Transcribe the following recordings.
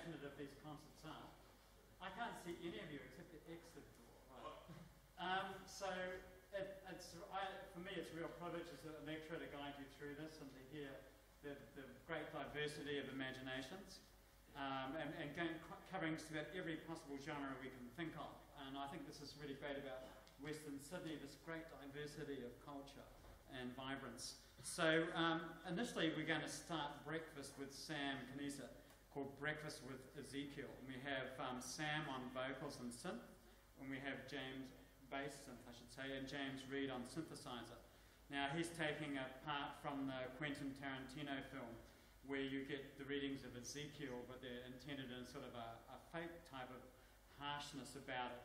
imaginative these concerts are. I can't see any of you except the exit door. Right? For me, it's a real privilege as a lecturer to guide you through this and to hear the great diversity of imaginations and covering just about every possible genre we can think of. And I think this is really great about Western Sydney, this great diversity of culture and vibrance. So initially we're going to start breakfast with Sam Kanisa, called Breakfast with Ezekiel. And we have Sam on vocals and synth, and we have James, bass synth I should say, and James Reed on synthesizer. Now he's taking a part from the Quentin Tarantino film where you get the readings of Ezekiel, but they're intended in sort of a fake type of harshness about it.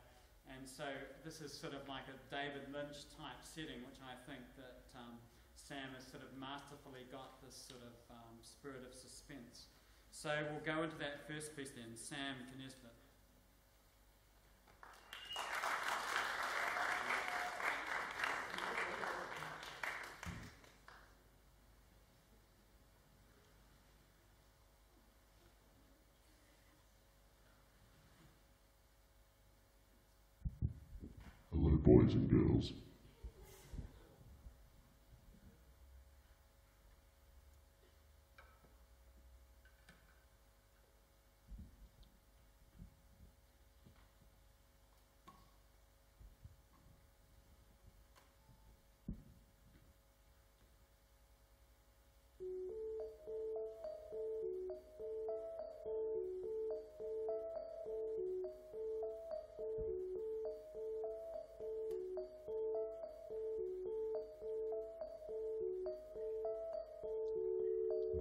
And so this is sort of like a David Lynch type setting, which I think that Sam has sort of masterfully got this sort of spirit of suspense. So we'll go into that first piece then, Sam Kanisa. Hello, boys and girls.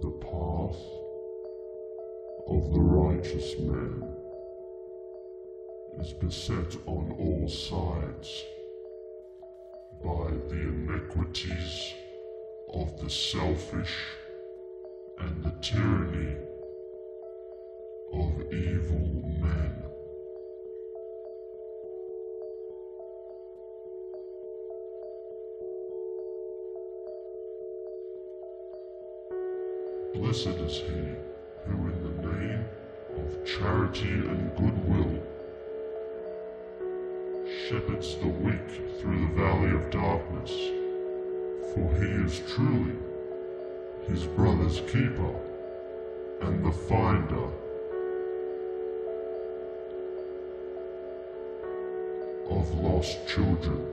The path of the righteous man is beset on all sides by the iniquities of the selfish and the tyranny of evil men. Blessed is he who in the name of charity and goodwill shepherds the weak through the valley of darkness, for he is truly his brother's keeper and the finder of lost children.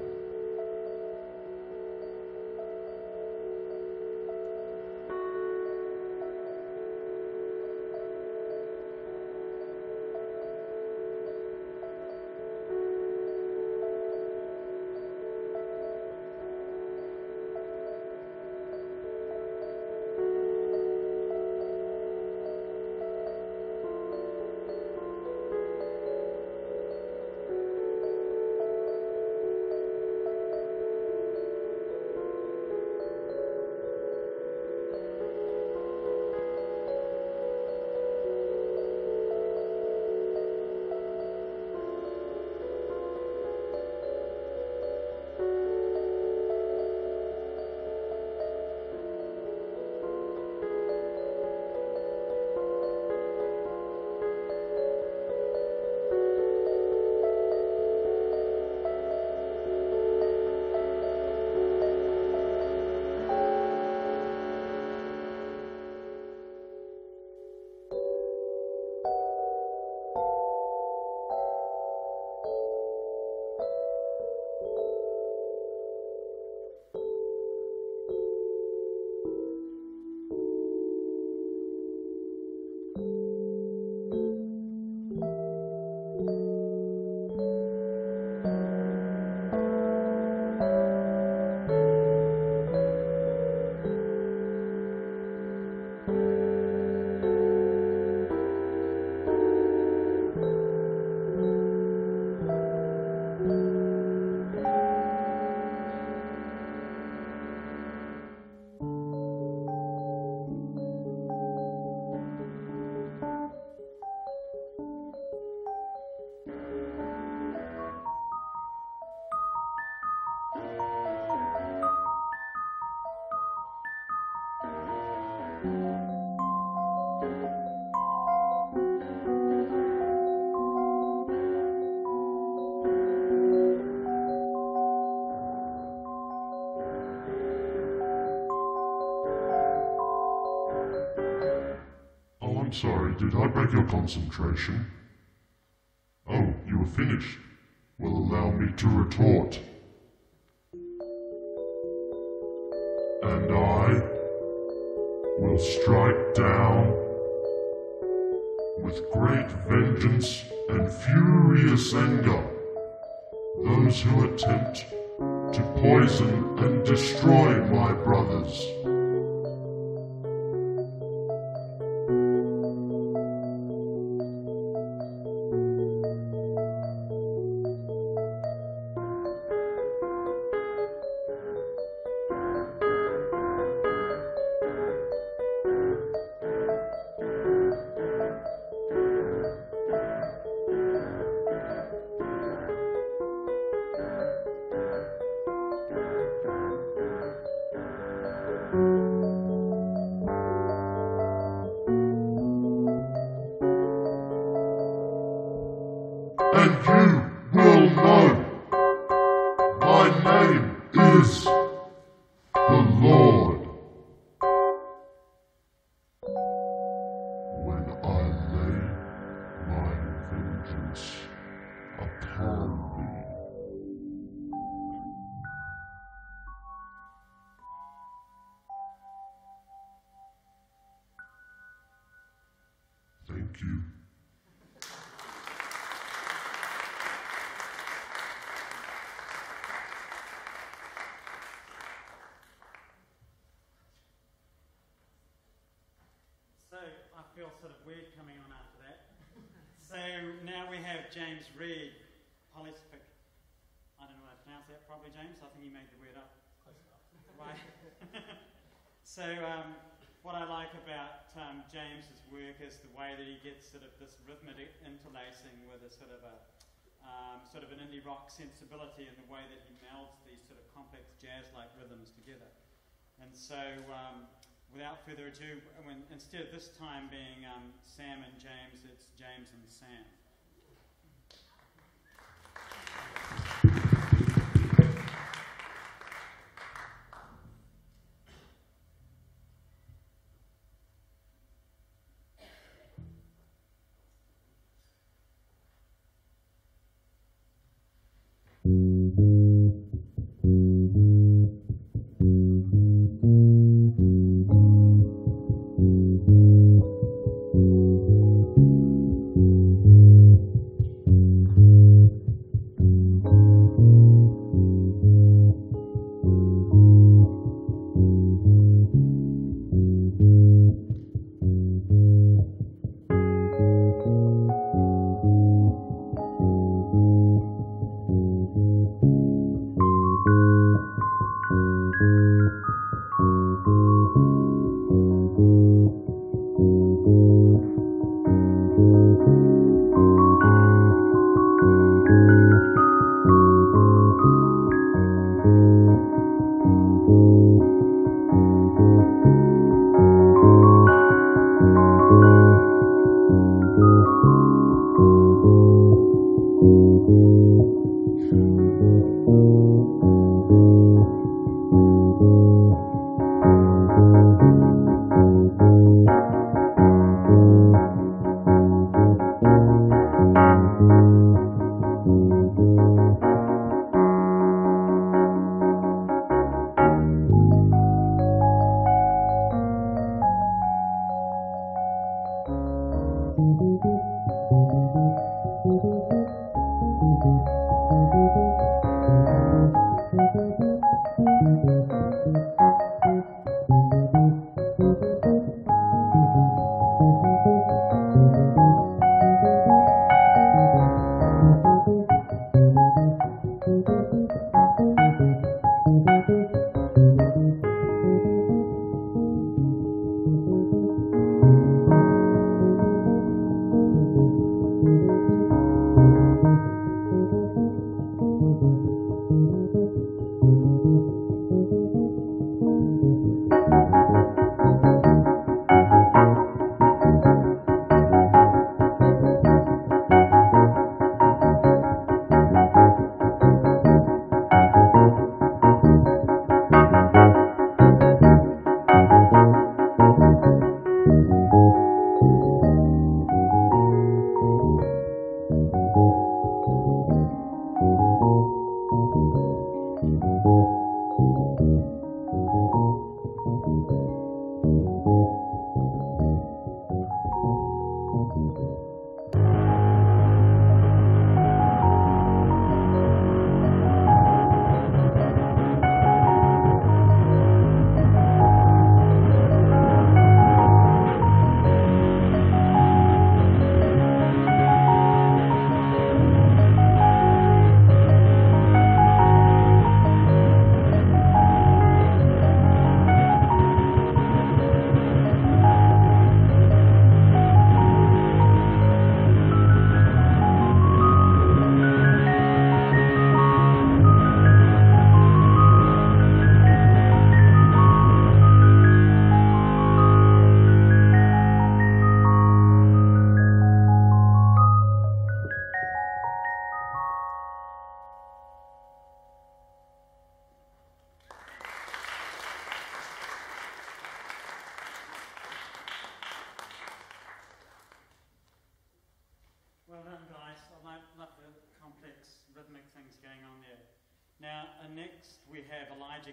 I'm sorry, did I break your concentration? Oh, you were finished. Well, allow me to retort. And I will strike down with great vengeance and furious anger those who attempt to poison and destroy my brothers. And you will know my name is the Lord. When I lay my vengeance upon thee. Thank you. So I feel sort of weird coming on after that. So now we have James Reed, polysphic. I don't know how to pronounce that properly, James. I think you made the word up. Close enough. Right. So what I like about James's work is the way that he gets sort of this rhythmic interlacing with a sort of an indie rock sensibility in the way that he melds these sort of complex jazz-like rhythms together. And so without further ado, instead of this time being Sam and James, it's James and Sam.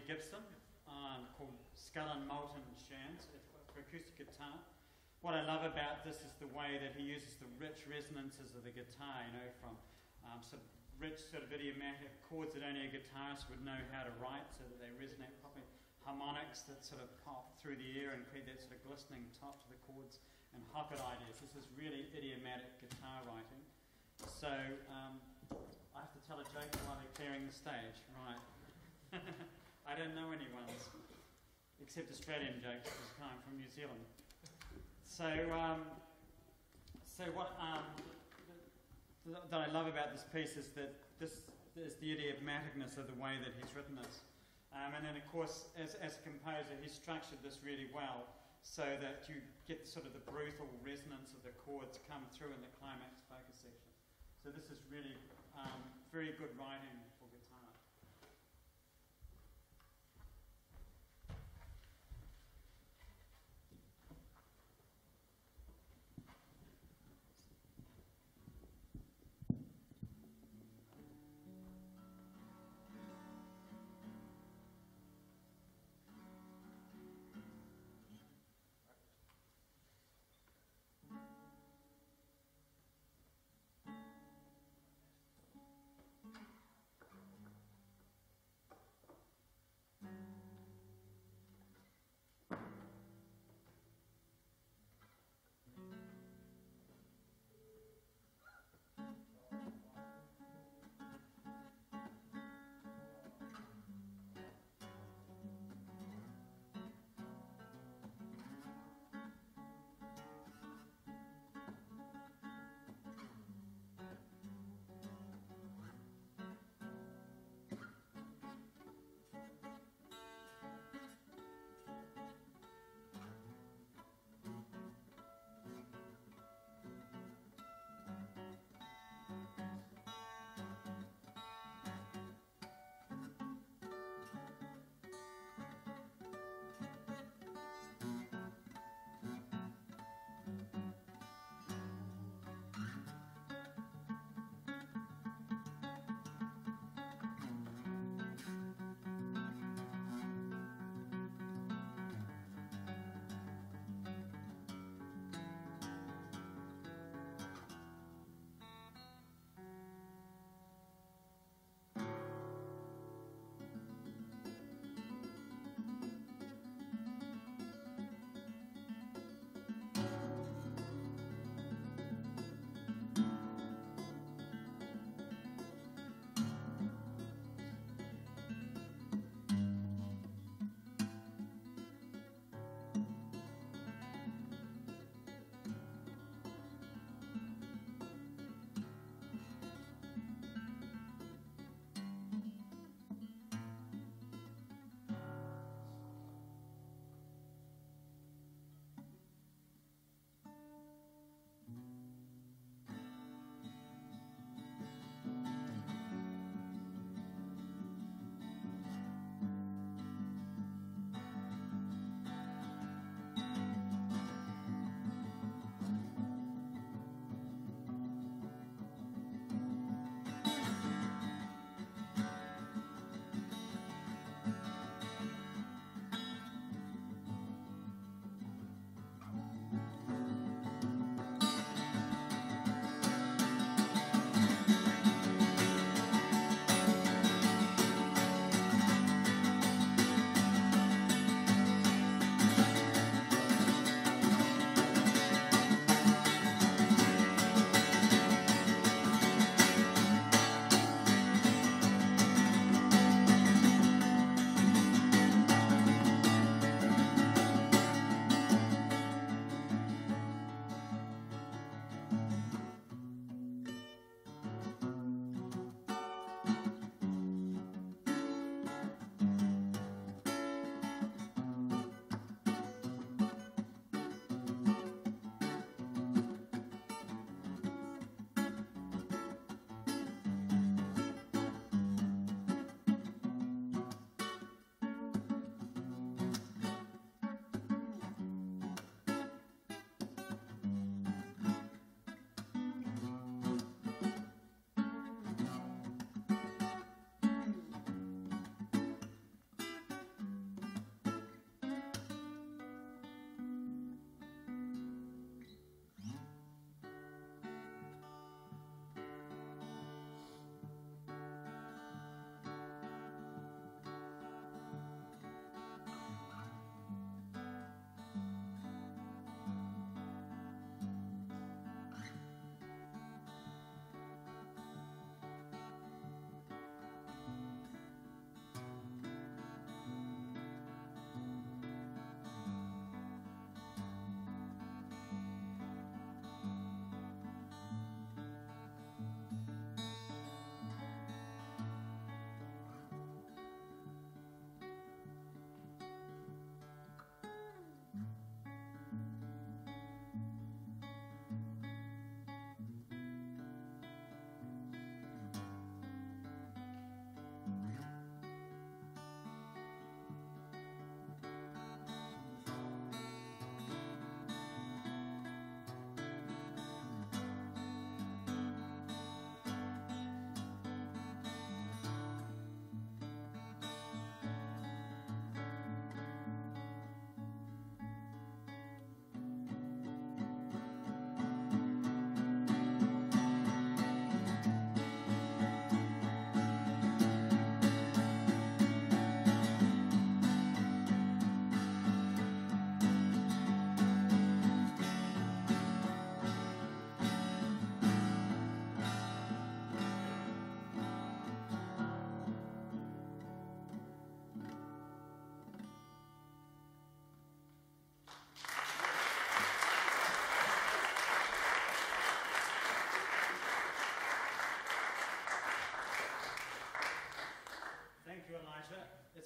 Gibson called Skull and Molten Shands for acoustic guitar. What I love about this is the way that he uses the rich resonances of the guitar, you know, from sort of rich, sort of idiomatic chords that only a guitarist would know how to write so that they resonate properly, harmonics that sort of pop through the air and create that sort of glistening top to the chords, and hoppet ideas. This is really idiomatic guitar writing. So I have to tell a joke while they're clearing the stage, right? I don't know any ones, except Australian jokes this time from New Zealand. So what that I love about this piece is that this is the idiomaticness of the way that he's written this. And then, of course, as a composer, he's structured this really well so that you get sort of the brutal resonance of the chords come through in the climax focus section. So this is really very good writing for guitar.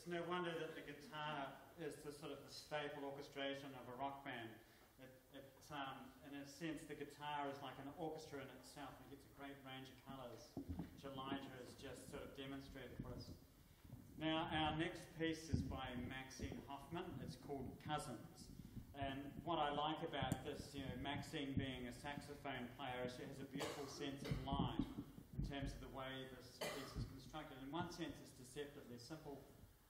it's no wonder that the guitar is the sort of the staple orchestration of a rock band. In a sense, the guitar is like an orchestra in itself. It gets a great range of colours, which Elijah has just sort of demonstrated for us. Now, our next piece is by Maxine Hoffman. It's called Cousins. And what I like about this, Maxine being a saxophone player, she has a beautiful sense of line in terms of the way this piece is constructed. In one sense, it's deceptively simple.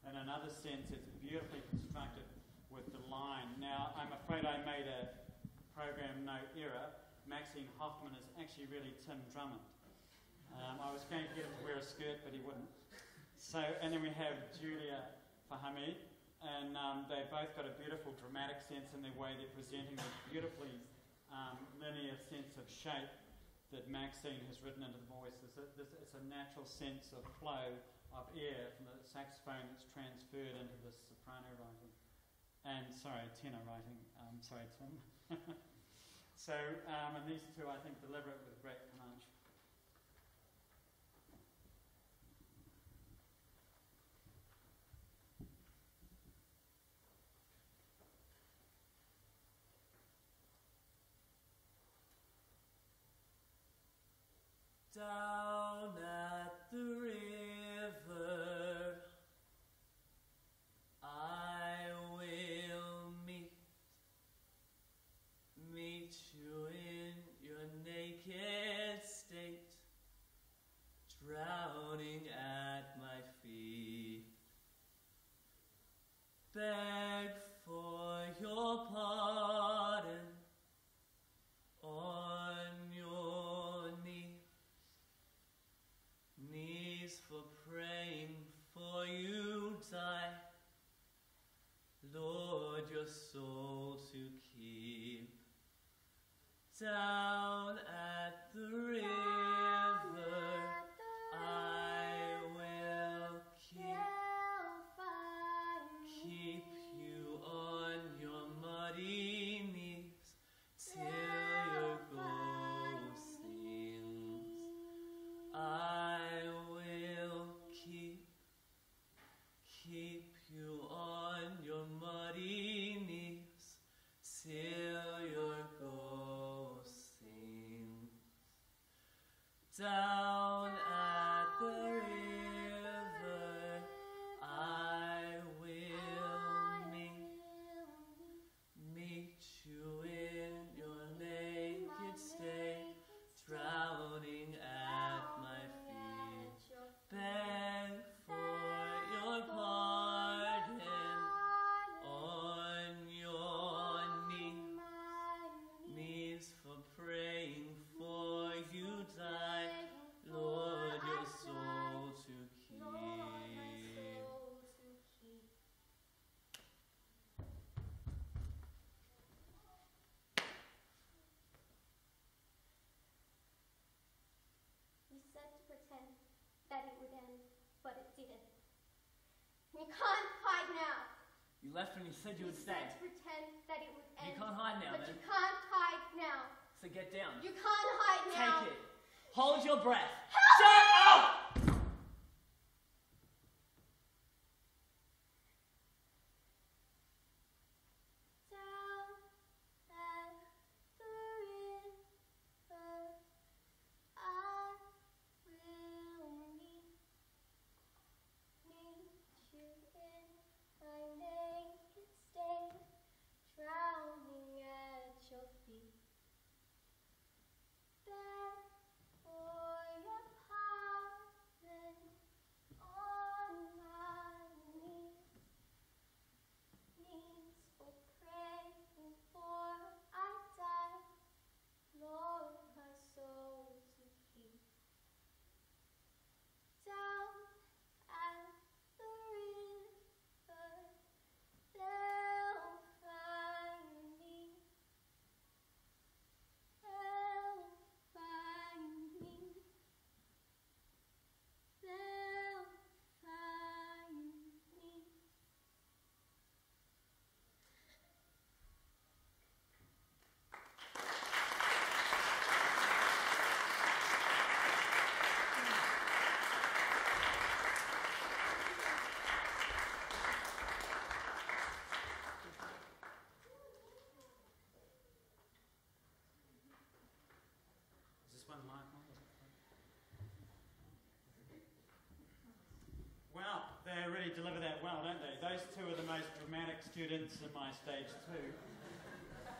In another sense, it's beautifully constructed with the line. Now, I'm afraid I made a program no error. Maxine Hoffman is actually really Tim Drummond. I was going to get him to wear a skirt, but he wouldn't. So, and then we have Julia Fahmy, and they both got a beautiful dramatic sense in their way. They're presenting this beautifully linear sense of shape that Maxine has written into the voice. It's a natural sense of flow of air from the saxophone that's transferred into the soprano writing. And, tenor writing. Sorry, Tim. So, and these two, I think, deliver it with great panache. Down at the river, I will meet you in your naked state, drowning at my feet. Beg for your pardon on your knees for praying for you die, Lord, your soul to keep. Down at the river, I will keep you on your muddy knees till your ghost sings. I will keep you on your muddy knees till your ghost sings. Down at the river, I will meet you in your naked state, drowning at my feet. Beg for your pardon on your knees for praying for you die, Lord, your soul to keep. You said to pretend that it would end, but it didn't. You can't hide now. You left when you said you would stay. said to pretend that it would end. You can't hide now, but then. you can't hide now. So get down. You can't hide now. Take it. Hold your breath. Shut up! Down at the river, I will meet you in my naked state, drowning at your feet. Beg for your pardon those two are the most dramatic students in my stage 2.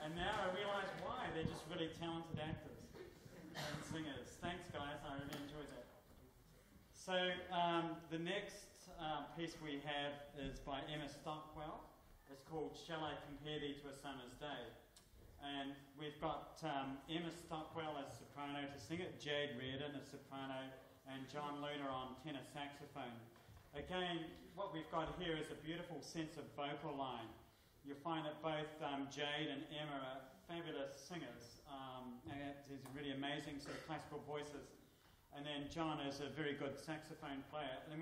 And now I realise why. They're just really talented actors and singers. Thanks, guys. I really enjoyed that. So the next piece we have is by Emma Stockwell. It's called Shall I Compare Thee to a Summer's Day? And we've got Emma Stockwell as soprano to sing it, Jade Reardon as soprano, and John Luna on tenor saxophone. Again, what we've got here is a beautiful sense of vocal line. You'll find that both Jade and Emma are fabulous singers. These are really amazing sort of classical voices. And then John is a very good saxophone player. And then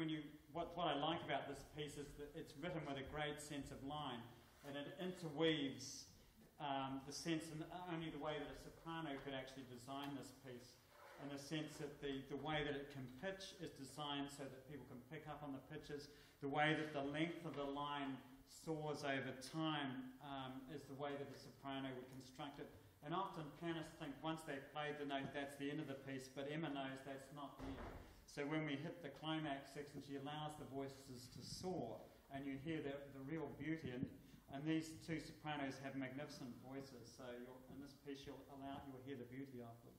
what I like about this piece is that it's written with a great sense of line, and it interweaves the sense in only the way that a soprano could actually design this piece, in the sense that the way that it can pitch is designed so that people can pick up on the pitches. The way that the length of the line soars over time is the way that a soprano would construct it. And often pianists think once they've played the note, that's the end of the piece, but Emma knows that's not the end. So when we hit the climax section, she allows the voices to soar, and you hear the real beauty. And these two sopranos have magnificent voices, so in this piece you'll hear the beauty of them.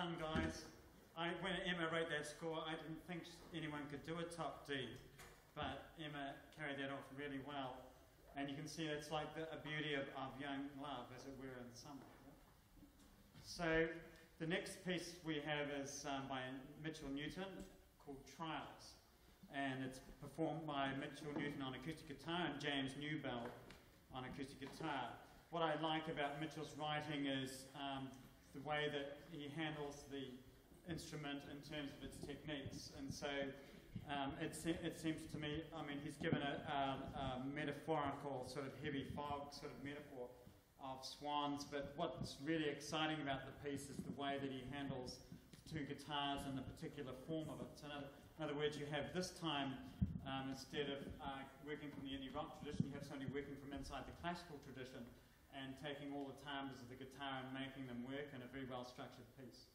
done, guys. When Emma wrote that score, I didn't think anyone could do a top D, but Emma carried that off really well. And you can see it's like a beauty of young love, as it were, in summer. So the next piece we have is by Mitchell Newton, called Trials. And it's performed by Mitchell Newton on acoustic guitar and James Newbell on acoustic guitar. What I like about Mitchell's writing is the way that he handles the instrument in terms of its techniques. And so it seems to me, I mean, he's given a metaphorical sort of heavy fog sort of metaphor of swans, but what's really exciting about the piece is the way that he handles two guitars and the particular form of it. So in other words, you have this time, instead of working from the indie rock tradition, you have somebody working from inside the classical tradition and taking all the timbres of the guitar and making them work in a very well-structured piece.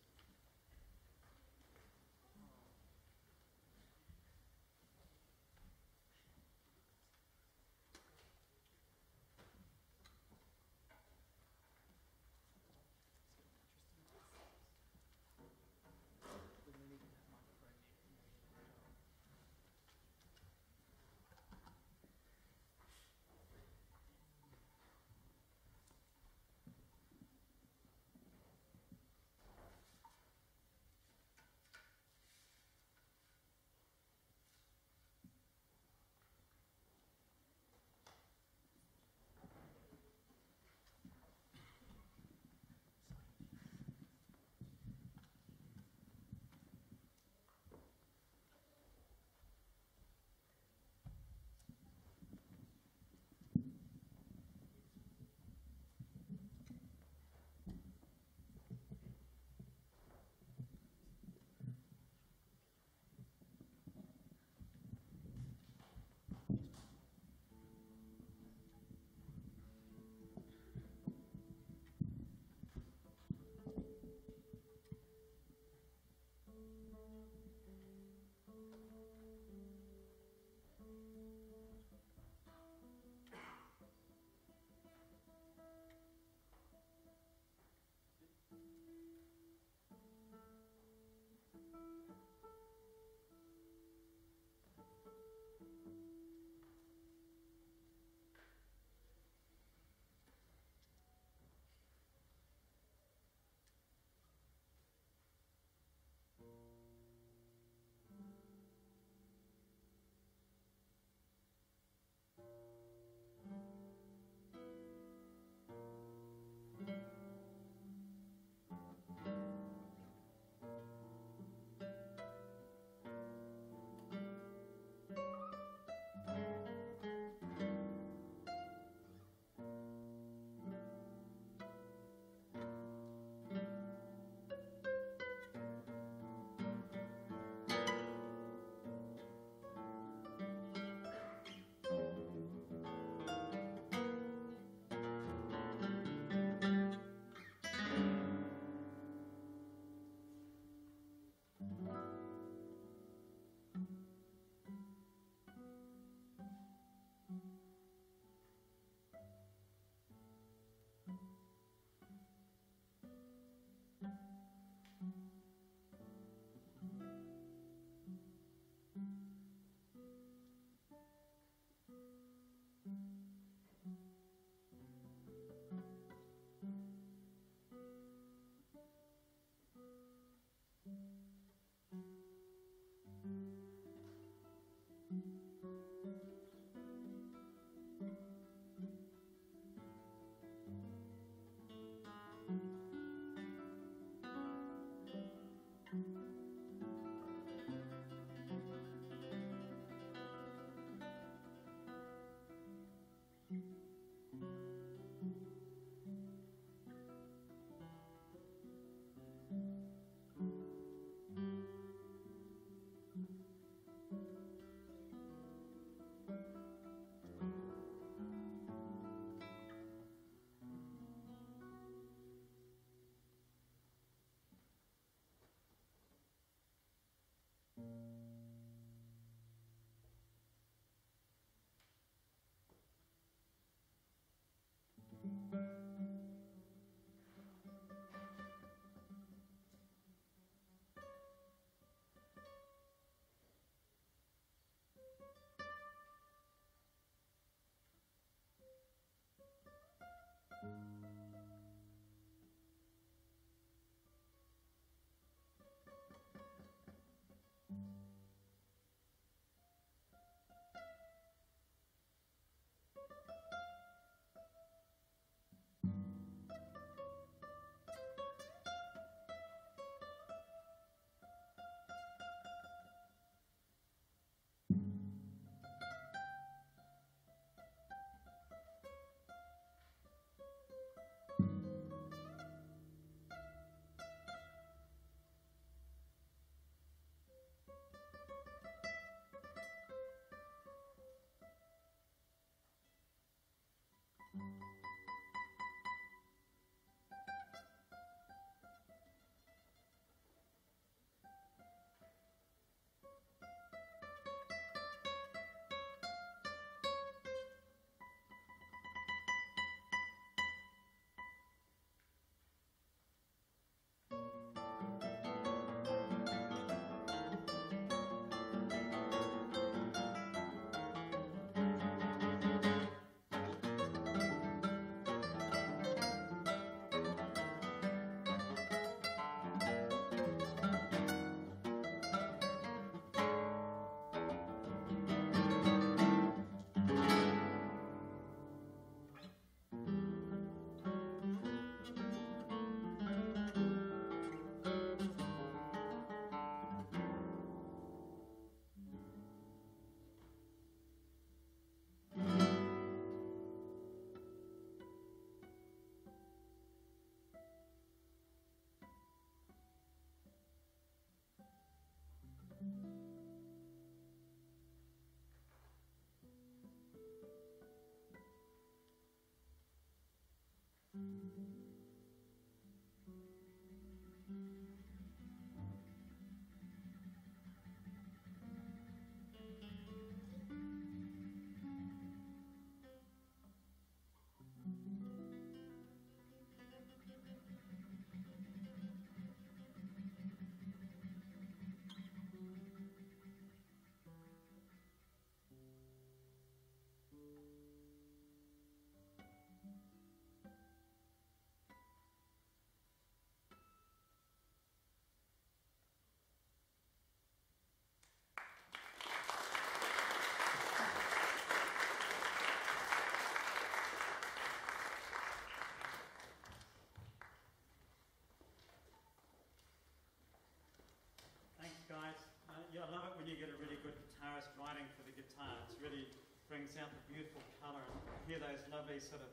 out the beautiful colour and hear those lovely sort of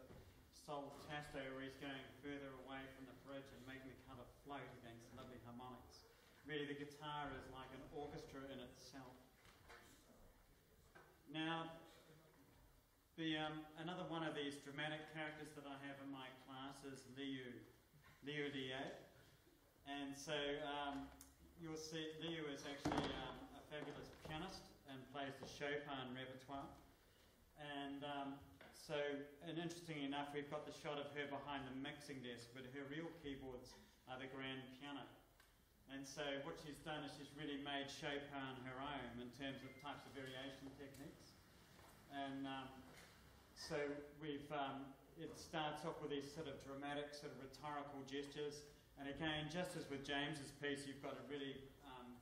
soltasto where he's going further away from the bridge and making the colour float against lovely harmonics. Really, the guitar is like an orchestra in itself. Now, another one of these dramatic characters that I have in my class is Liu Lie. And so you'll see Liu is actually a fabulous pianist and plays the Chopin repertoire. And interestingly enough, we've got the shot of her behind the mixing desk, but her real keyboards are the grand piano. And so what she's done is she's really made Chopin her own in terms of types of variation techniques. And so it starts off with these sort of dramatic, sort of rhetorical gestures. And again, just as with James's piece, you've got a really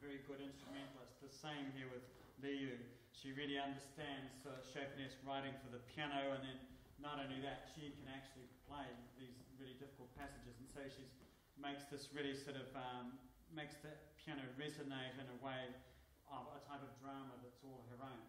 very good instrumentalist. The same here with Liu. She really understands Chopinesque writing for the piano, and then not only that, she can actually play these really difficult passages. And so she makes this really sort of, makes the piano resonate in a way of a type of drama that's all her own.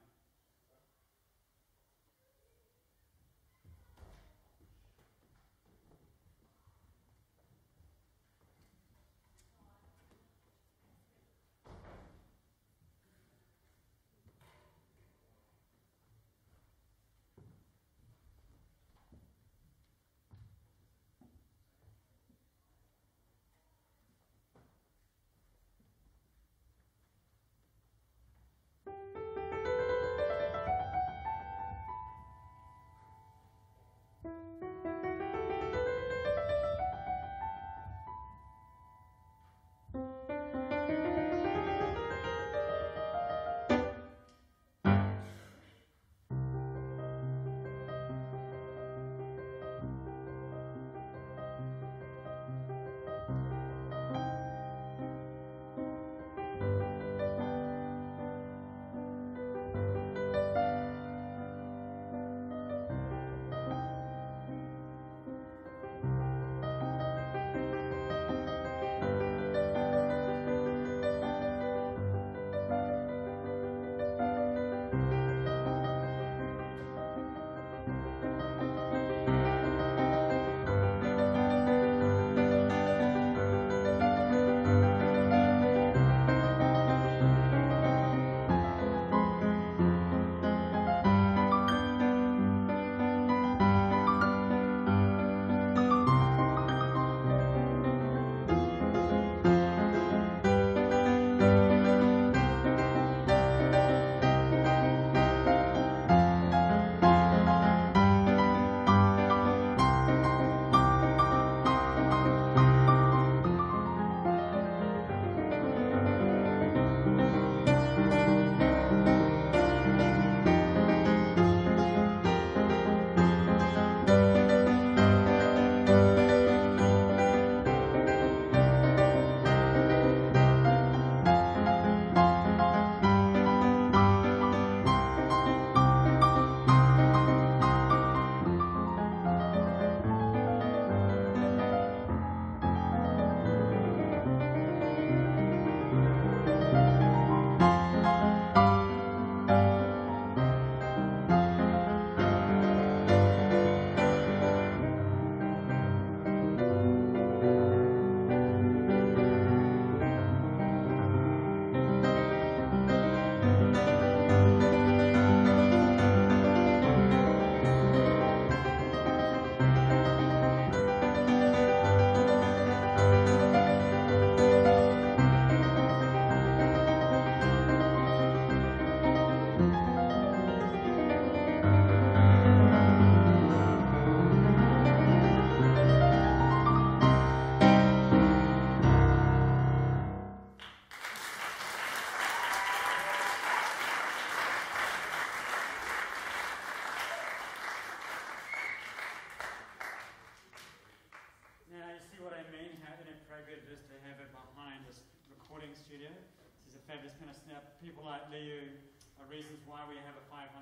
fabulous pianist. Now, people like Liu are reasons why we have a $500,000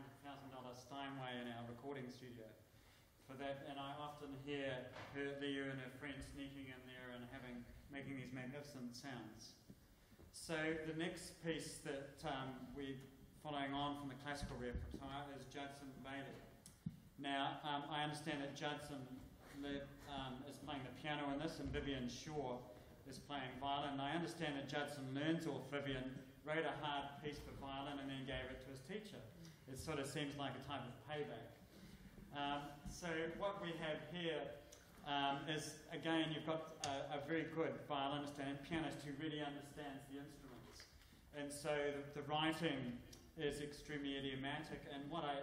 Steinway in our recording studio. For that, and I often hear Liu and her friends sneaking in there and making these magnificent sounds. So the next piece that we following on from the classical repertoire, is Judson Bailey. Now, I understand that Judson is playing the piano in this, and Vivian Shaw is playing violin. And I understand that Judson learns off Vivian, wrote a hard piece for violin, and then gave it to his teacher. It sort of seems like a type of payback. So what we have here is, again, you've got a very good violinist and pianist who really understands the instruments. And so the writing is extremely idiomatic, and what I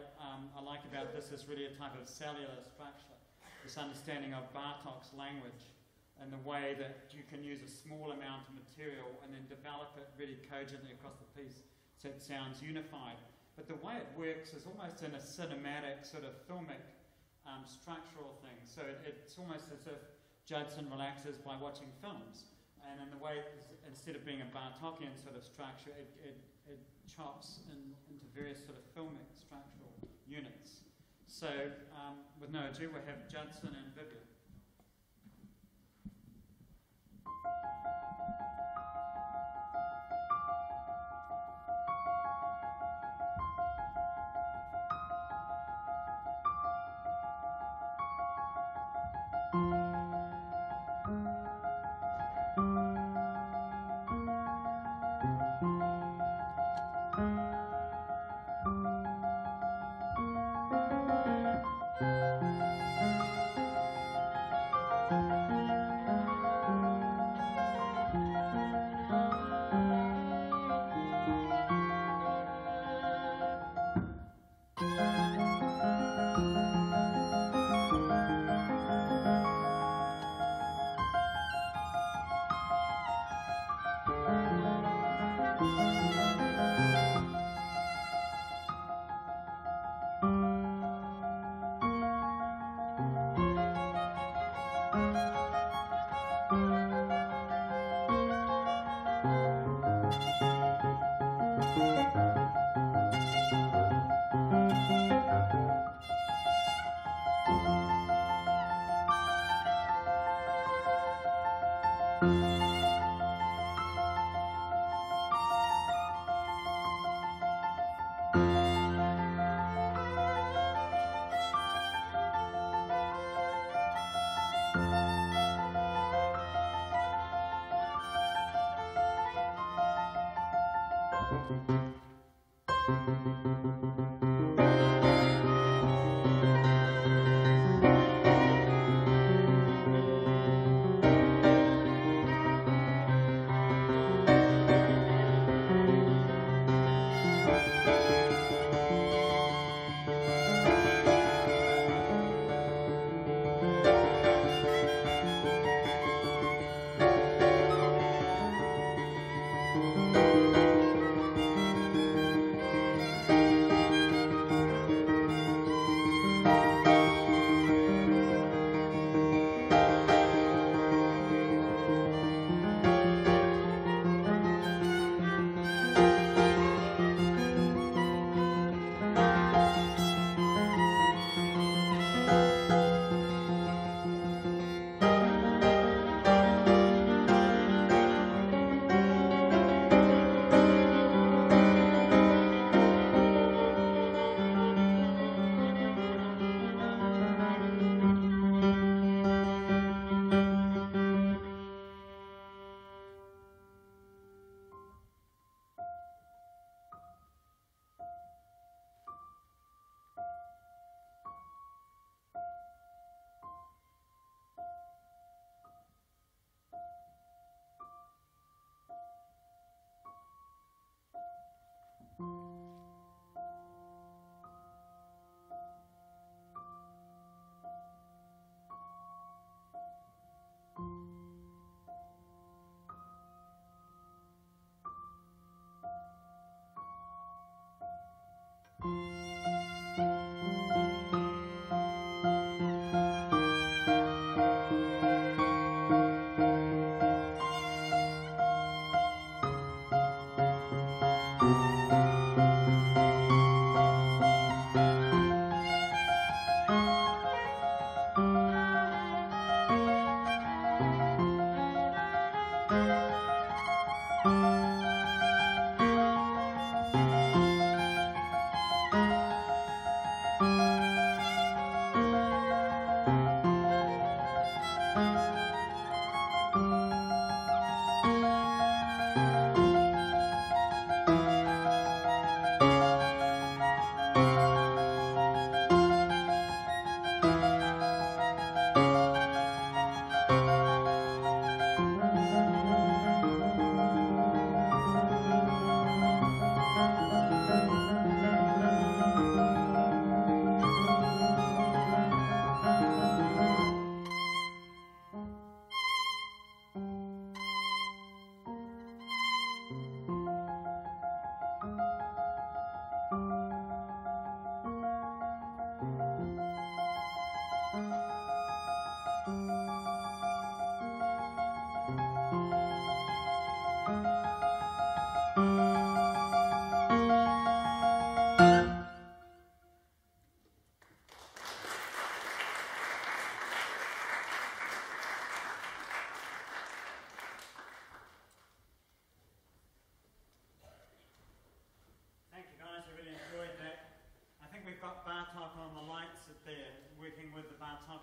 like about this is really a type of cellular structure, this understanding of Bartok's language and the way that you can use a small amount of material and then develop it really cogently across the piece so it sounds unified. But the way it works is almost in a cinematic, sort of filmic, structural thing. So it's almost as if Judson relaxes by watching films. And in the way, instead of being a Bartokian sort of structure, it chops into various sort of filmic structural units. So with no ado, we have Judson and Vivian.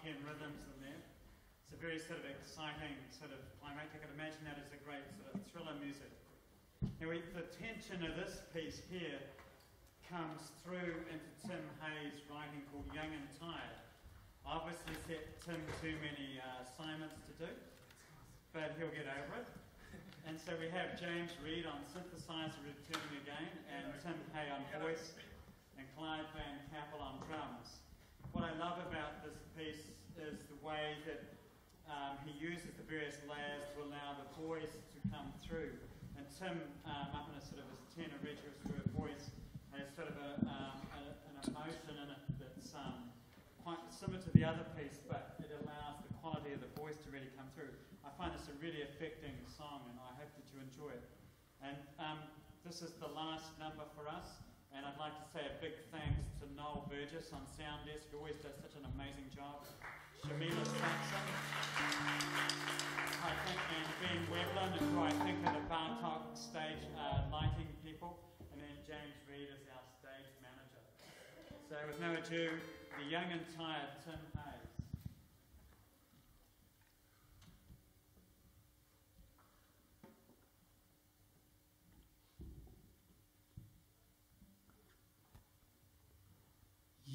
10 rhythms in there. It's a very sort of exciting sort of climactic. I could imagine that as a great sort of thriller music. Now the tension of this piece here comes through into Tim Hayes' writing called Young and Tired. I obviously set Tim too many assignments to do, but he'll get over it. And so we have James Reed on synthesizer returning again, and Tim Hay on voice, and Clyde Van Cappel on drums. What I love about this piece is the way that he uses the various layers to allow the voice to come through. And Tim, up in a sort of his tenor register voice, has sort of an emotion in it that's quite similar to the other piece, but it allows the quality of the voice to really come through. I find this a really affecting song, and I hope that you enjoy it. And this is the last number for us, and I'd like to say a big thanks to Noel Burgess on Sound Desk, who always does such an amazing job. Shamila Saxon, I think, and Ben Webland, who I think are the Bartok stage lighting people, and then James Reed is our stage manager. So with no ado, the young and tired Tim Hayes.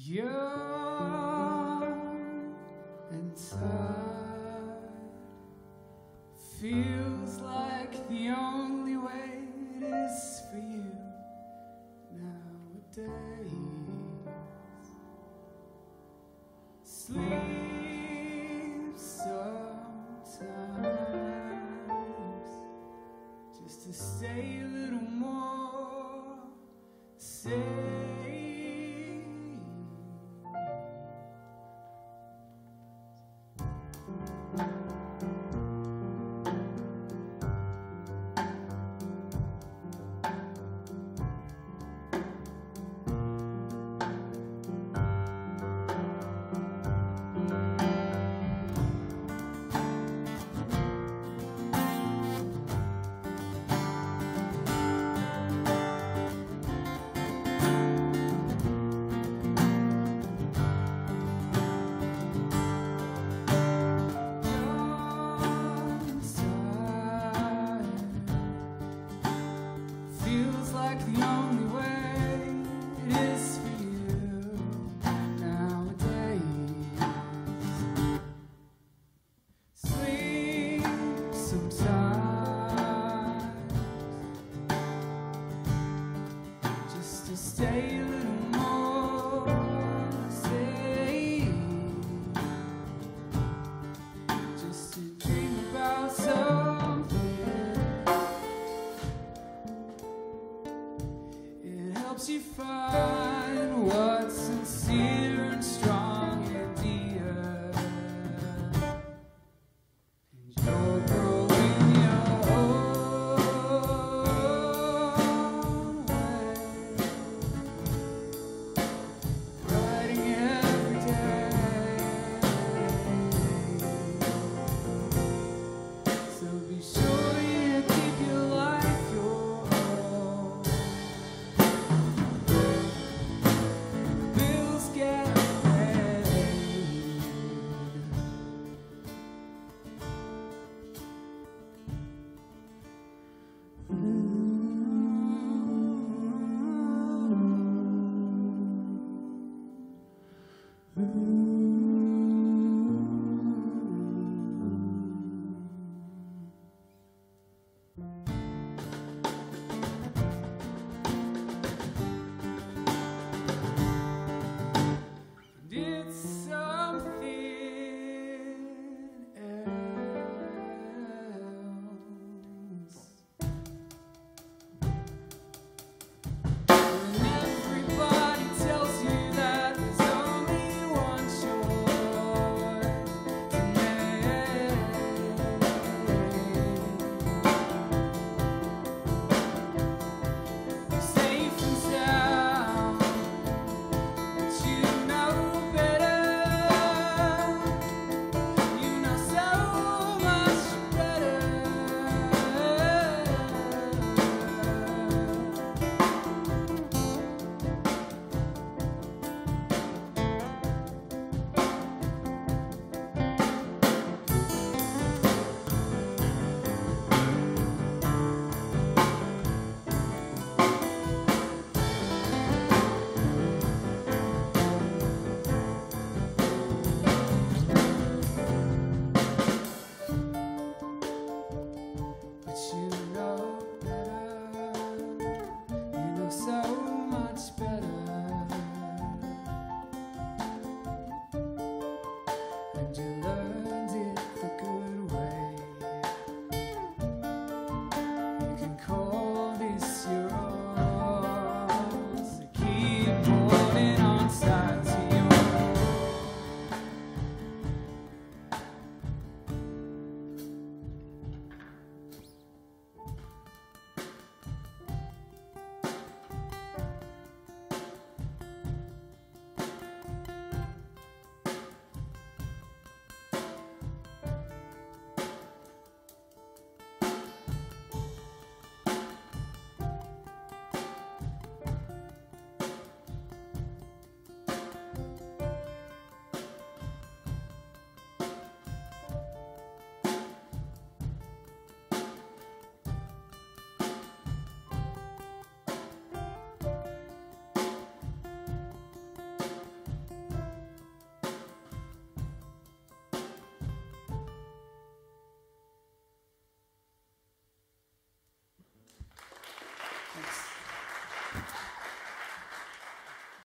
Young and tired feels like the only way it is for you nowadays.